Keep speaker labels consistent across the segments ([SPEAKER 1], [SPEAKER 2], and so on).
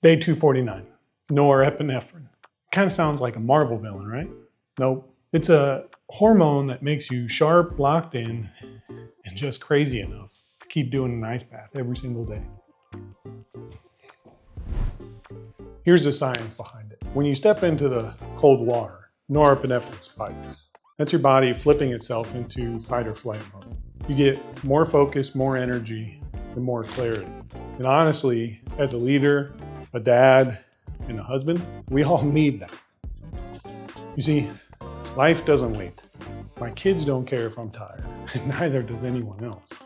[SPEAKER 1] Day 249, norepinephrine. Kind of sounds like a Marvel villain, right? Nope. It's a hormone that makes you sharp, locked in, and just crazy enough to keep doing an ice bath every single day. Here's the science behind it. When you step into the cold water, norepinephrine spikes. That's your body flipping itself into fight or flight mode. You get more focus, more energy, and more clarity. And honestly, as a leader, a dad, and a husband, we all need that. You see, life doesn't wait. My kids don't care if I'm tired, and neither does anyone else.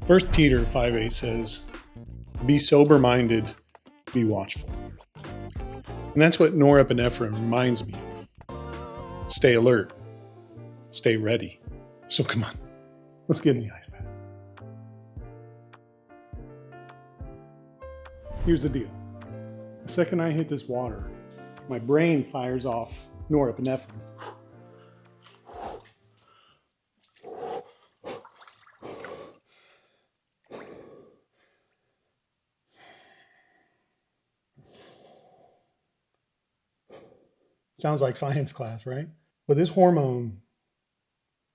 [SPEAKER 1] First Peter 5:8 says, "Be sober-minded, be watchful." And that's what norepinephrine reminds me of. Stay alert, stay ready. So come on, let's get in the ice bath. Here's the deal. The second I hit this water, my brain fires off norepinephrine. Sounds like science class, right? But this hormone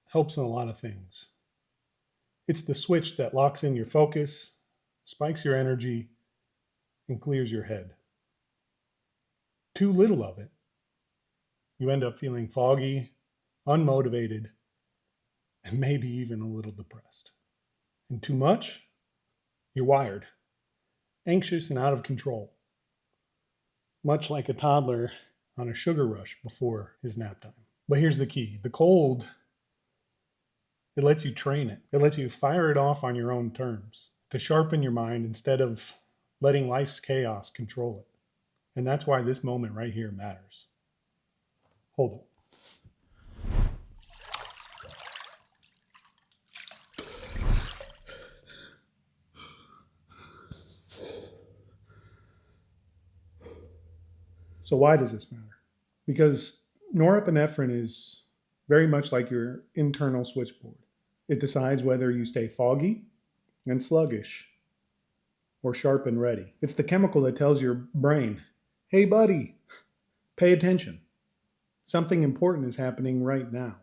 [SPEAKER 1] helps in a lot of things. It's the switch that locks in your focus, spikes your energy, and clears your head. Too little of it, you end up feeling foggy, unmotivated, and maybe even a little depressed. And too much, you're wired, anxious and out of control, much like a toddler on a sugar rush before his nap time. But here's the key. The cold, it lets you train it. It lets you fire it off on your own terms to sharpen your mind instead of letting life's chaos control it. And that's why this moment right here matters. Hold it. So why does this matter? Because norepinephrine is very much like your internal switchboard. It decides whether you stay foggy and sluggish or sharp and ready. It's the chemical that tells your brain, hey buddy, pay attention. Something important is happening right now.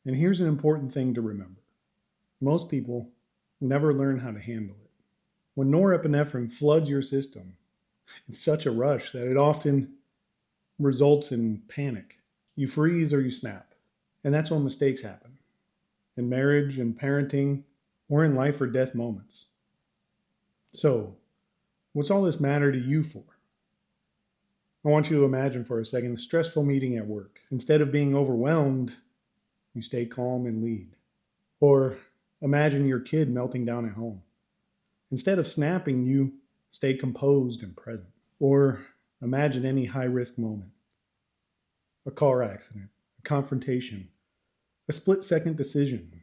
[SPEAKER 1] And here's an important thing to remember. Most people never learn how to handle it. When norepinephrine floods your system, it's such a rush that it often results in panic. You freeze or you snap. And that's when mistakes happen. In marriage and parenting, or in life or death moments. So, what's all this matter to you for? I want you to imagine for a second a stressful meeting at work. Instead of being overwhelmed, you stay calm and lead. Or imagine your kid melting down at home. Instead of snapping, you stay composed and present. Or imagine any high-risk moment. A car accident, a confrontation, a split-second decision.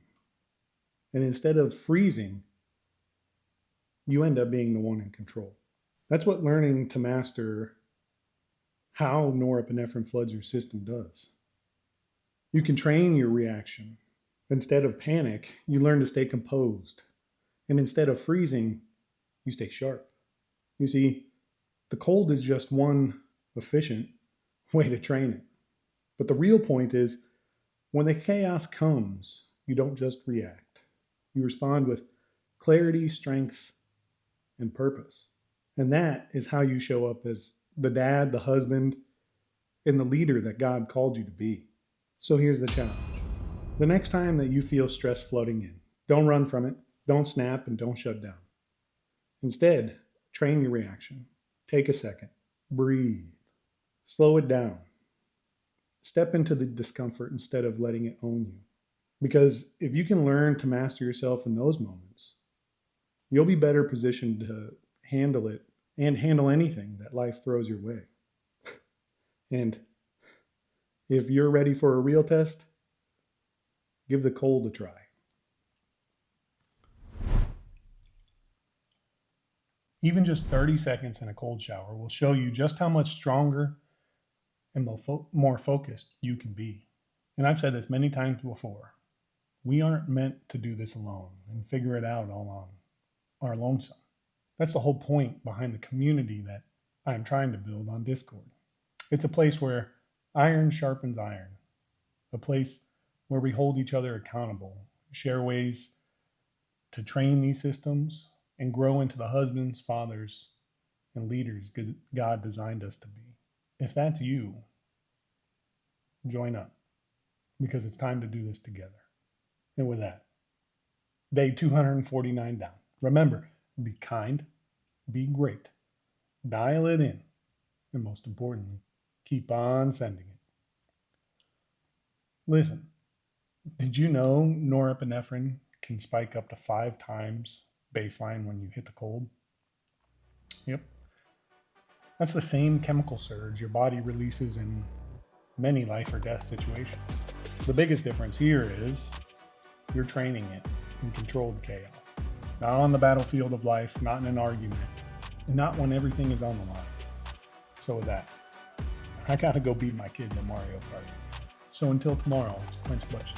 [SPEAKER 1] And instead of freezing, you end up being the one in control. That's what learning to master how norepinephrine floods your system does. You can train your reaction. Instead of panic, you learn to stay composed. And instead of freezing, you stay sharp. You see, the cold is just one efficient way to train it. But the real point is, when the chaos comes, you don't just react. You respond with clarity, strength, and purpose. And that is how you show up as the dad, the husband, and the leader that God called you to be. So here's the challenge. The next time that you feel stress flooding in, don't run from it, don't snap, and don't shut down. Instead, train your reaction. Take a second. Breathe. Slow it down. Step into the discomfort instead of letting it own you. Because if you can learn to master yourself in those moments, you'll be better positioned to handle it and handle anything that life throws your way. And if you're ready for a real test, give the cold a try. Even just 30 seconds in a cold shower will show you just how much stronger and more focused you can be. And I've said this many times before.
[SPEAKER 2] We aren't meant to do this alone and figure it out all on our lonesome. That's the whole point behind the community that I'm trying to build on Discord. It's a place where iron sharpens iron, a place where we hold each other accountable, share ways to train these systems, and grow into the husbands, fathers, and leaders God designed us to be. If that's you, join up because it's time to do this together. And with that, day 249 down. Remember, be kind, be great, dial it in, and most importantly, keep on sending it. Listen, did you know norepinephrine can spike up to 5 times baseline when you hit the cold? Yep. That's the same chemical surge your body releases in many life or death situations. The biggest difference here is you're training it in controlled chaos. Not on the battlefield of life, not in an argument, and not when everything is on the line. So with that, I gotta go beat my kids at Mario Kart. So until tomorrow, it's Quench Butch.